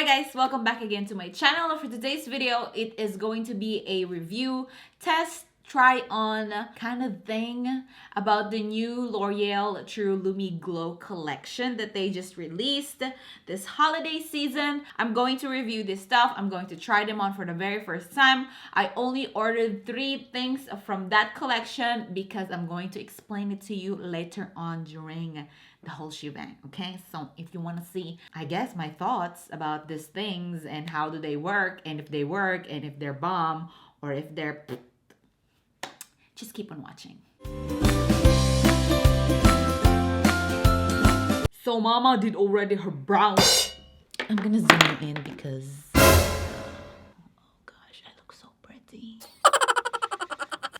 Hi guys, welcome back again to my channel. For today's video, it is going to be a review, test, try on kind of thing about the new L'Oreal True Lumi Glow collection that they just released this holiday season. I'm going to review this stuff. I'm going to try them on for the very first time. I only ordered 3 things from that collection because I'm going to explain it to you later on during the whole shebang. Okay, so if you want to see, I guess, my thoughts about these things and how do they work, and if they work, and if they're bomb or if they're just keep on watching. So mama did already her brows. I'm gonna zoom in because oh gosh, I look so pretty.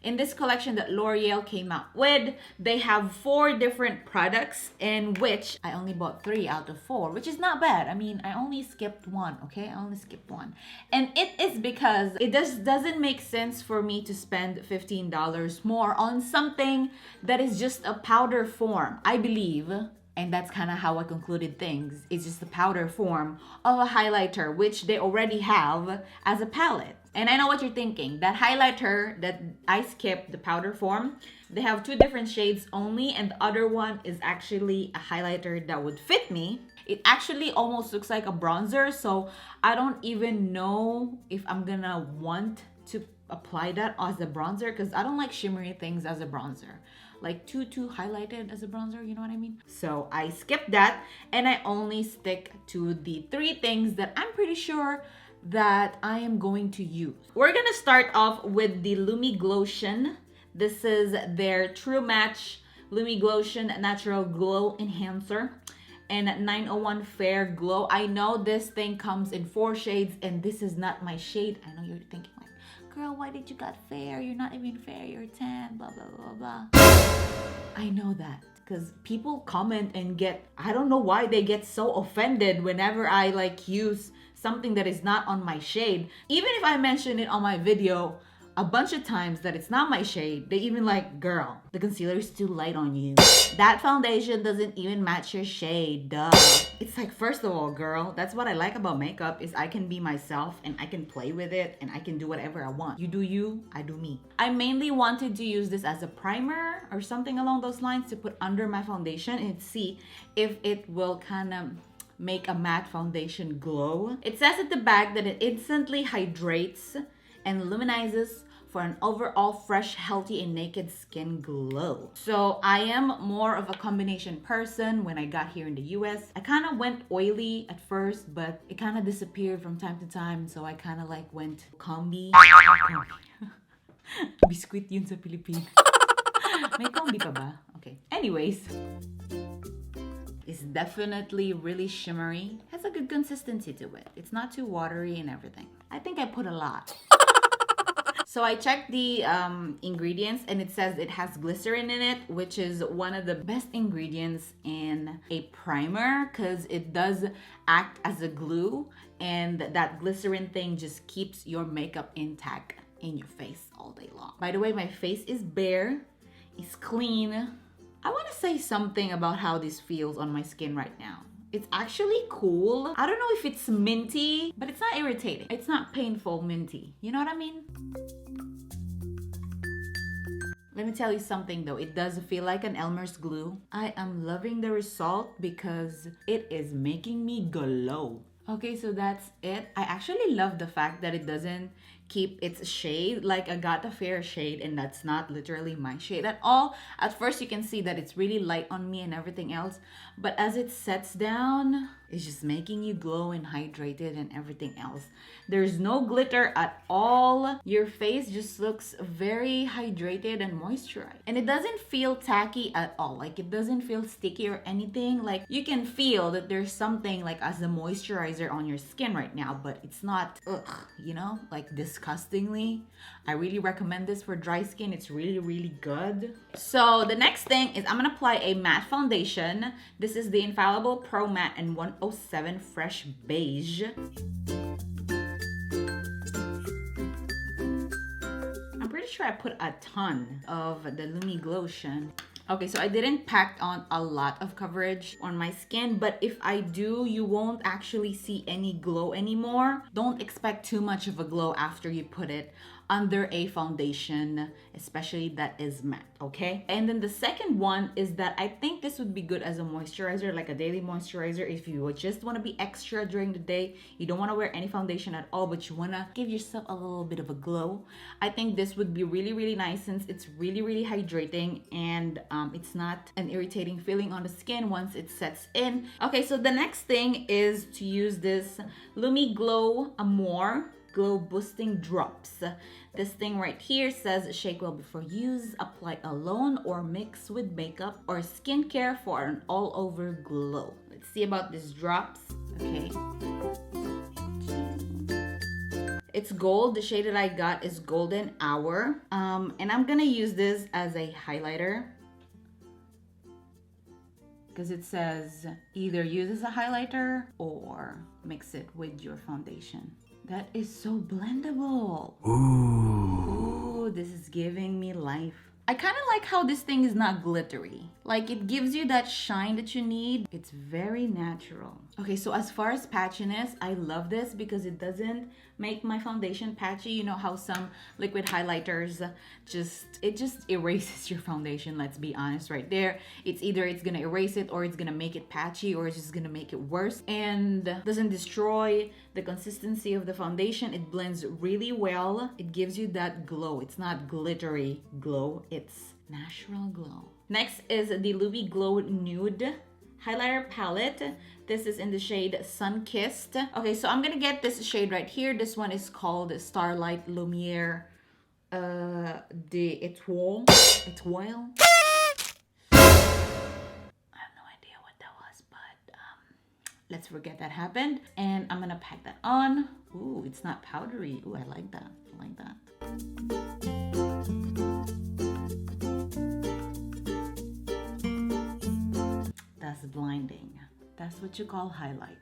In this collection that L'Oreal came out with, they have 4 different products, in which I only bought 3 out of 4, which is not bad. I mean, I only skipped 1, okay? I only skipped 1. And it is because it doesn't make sense for me to spend $15 more on something that is just a powder form, I believe. And that's kind of how I concluded things. It's just the powder form of a highlighter, which they already have as a palette. And I know what you're thinking. That highlighter that I skipped, the powder form, they have 2 different shades only, and the other one is actually a highlighter that would fit me. It actually almost looks like a bronzer, so I don't even know if I'm gonna want to apply that as a bronzer, because I don't like shimmery things as a bronzer. Like too highlighted as a bronzer, you know what I mean? So I skipped that, and I only stick to the 3 things that I'm pretty sure that I am going to use. We're gonna start off with the Lumiglotion. This is their True Match Lumiglotion Natural Glow Enhancer and 901 Fair Glow. I know this thing comes in 4 shades, and this is not my shade. I know you're thinking like, girl, why did you got fair? You're not even fair, you're tan, blah, blah, blah, blah. I know that because people comment and get, I don't know why they get so offended whenever I like use something that is not on my shade. Even if I mention it on my video a bunch of times that it's not my shade, they even like, girl, the concealer is too light on you. That foundation doesn't even match your shade, duh. It's like, first of all, girl, that's what I like about makeup, is I can be myself and I can play with it and I can do whatever I want. You do you, I do me. I mainly wanted to use this as a primer or something along those lines to put under my foundation and see if it will kind of make a matte foundation glow. It says at the back that it instantly hydrates and luminizes for an overall fresh, healthy, and naked skin glow. So I am more of a combination person. When I got here in the US, I kind of went oily at first, but it kind of disappeared from time to time. So I kind of like went combi. Biscuit yun sa Pilipino. May combi pa ba? Okay. Anyways. It's definitely really shimmery. Has a good consistency to it. It's not too watery and everything. I think I put a lot. So I checked the ingredients, and it says it has glycerin in it, which is one of the best ingredients in a primer because it does act as a glue, and that glycerin thing just keeps your makeup intact in your face all day long. By the way, my face is bare, it's clean. I want to say something about how this feels on my skin right now. It's actually cool. I don't know if it's minty, but it's not irritating. It's not painful minty. You know what I mean? Let me tell you something though. It does feel like an Elmer's glue. I am loving the result because it is making me glow. Okay, so that's it. I actually love the fact that it doesn't keep its shade. Like, I got a fair shade and that's not literally my shade at all. At first you can see that it's really light on me and everything else, but as it sets down, it's just making you glow and hydrated and everything else. There's no glitter at all. Your face just looks very hydrated and moisturized, and it doesn't feel tacky at all. Like, it doesn't feel sticky or anything. Like, you can feel that there's something like as a moisturizer on your skin right now, but it's not you know, like disgustingly. I really recommend this for dry skin. It's really good. So the next thing is I'm gonna apply a matte foundation. This is the Infallible Pro Matte in 107 Fresh Beige. I'm pretty sure I put a ton of the Lumiglotion Okay, so I didn't pack on a lot of coverage on my skin, but if I do, you won't actually see any glow anymore. Don't expect too much of a glow after you put it under a foundation, especially that is matte, okay? And then the second one is that I think this would be good as a moisturizer, like a daily moisturizer. If you just want to be extra during the day, you don't want to wear any foundation at all, but you want to give yourself a little bit of a glow, I think this would be really, really nice since it's really, really hydrating and it's not an irritating feeling on the skin once it sets in. Okay, so the next thing is to use this Lumiglotion Amore Glow Boosting Drops. This thing right here says shake well before use, apply alone or mix with makeup or skincare for an all-over glow. Let's see about these drops. Okay. It's gold. The shade that I got is Golden Hour. And I'm gonna use this as a highlighter because it says either use as a highlighter or mix it with your foundation. That is so blendable. Ooh, this is giving me life. I kind of like how this thing is not glittery. Like, it gives you that shine that you need. It's very natural. Okay, so as far as patchiness, I love this because it doesn't make my foundation patchy. You know how some liquid highlighters just erases your foundation, let's be honest right there. It's either it's gonna erase it or it's gonna make it patchy or it's just gonna make it worse and doesn't destroy the consistency of the foundation. It blends really well. It gives you that glow. It's not glittery glow, it's natural glow. Next is the Lumiglotion Nude highlighter palette. This is in the shade Sundkissed. Okay, so I'm gonna get this shade right here. This one is called Starlight Lumiere de Etoile. I have no idea what that was, but let's forget that happened. And I'm gonna pack that on. Ooh, it's not powdery. Ooh, I like that. I like that. That's blinding. That's what you call highlight.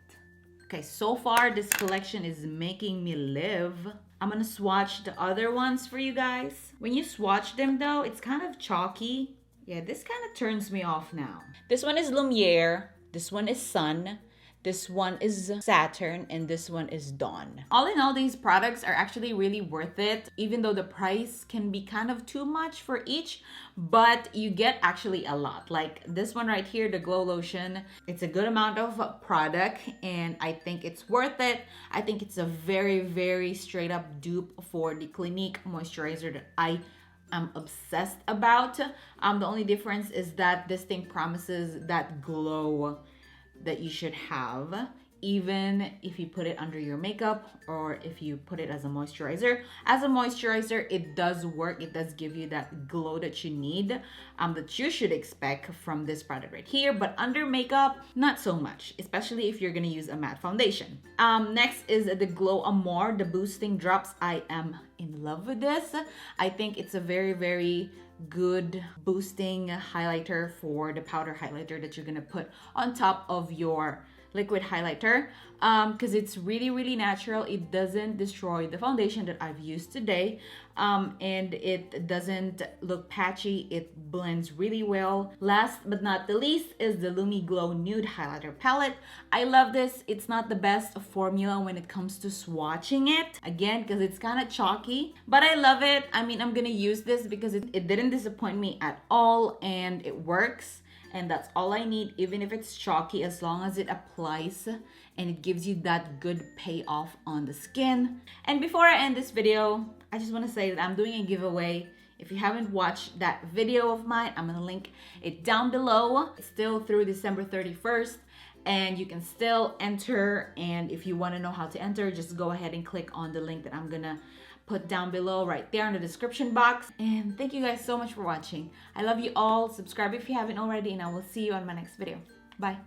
Okay, so far this collection is making me live. I'm gonna swatch the other ones for you guys. When you swatch them though, it's kind of chalky. Yeah, this kind of turns me off now. This one is Lumiere, this one is Sun, this one is Saturn, and this one is Dawn. All in all, these products are actually really worth it, even though the price can be kind of too much for each, but you get actually a lot. Like this one right here, the Glow Lotion, it's a good amount of product and I think it's worth it. I think it's a very, very straight up dupe for the Clinique moisturizer that I'm obsessed about. The only difference is that this thing promises that glow that you should have even if you put it under your makeup or if you put it as a moisturizer. As a moisturizer, it does work. It does give you that glow that you need, that you should expect from this product right here. But under makeup, not so much, especially if you're gonna use a matte foundation. Next is the Glow Amore, the boosting drops. I am in love with this. I think it's a very, very good boosting highlighter for the powder highlighter that you're gonna put on top of your liquid highlighter, because it's really, really natural. It doesn't destroy the foundation that I've used today, and it doesn't look patchy. It blends really well. Last but not the least is the Lumiglotion Nude highlighter palette. I love this. It's not the best formula when it comes to swatching it, again, because it's kind of chalky, but I love it. I mean, I'm gonna use this because it didn't disappoint me at all and it works. And that's all I need, even if it's chalky, as long as it applies and it gives you that good payoff on the skin. And before I end this video, I just want to say that I'm doing a giveaway. If you haven't watched that video of mine, I'm gonna link it down below. It's still through December 31st. And you can still enter. And if you want to know how to enter, just go ahead and click on the link that I'm gonna put down below right there in the description box. And thank you guys so much for watching. I love you all. Subscribe if you haven't already, and I will see you on my next video. Bye.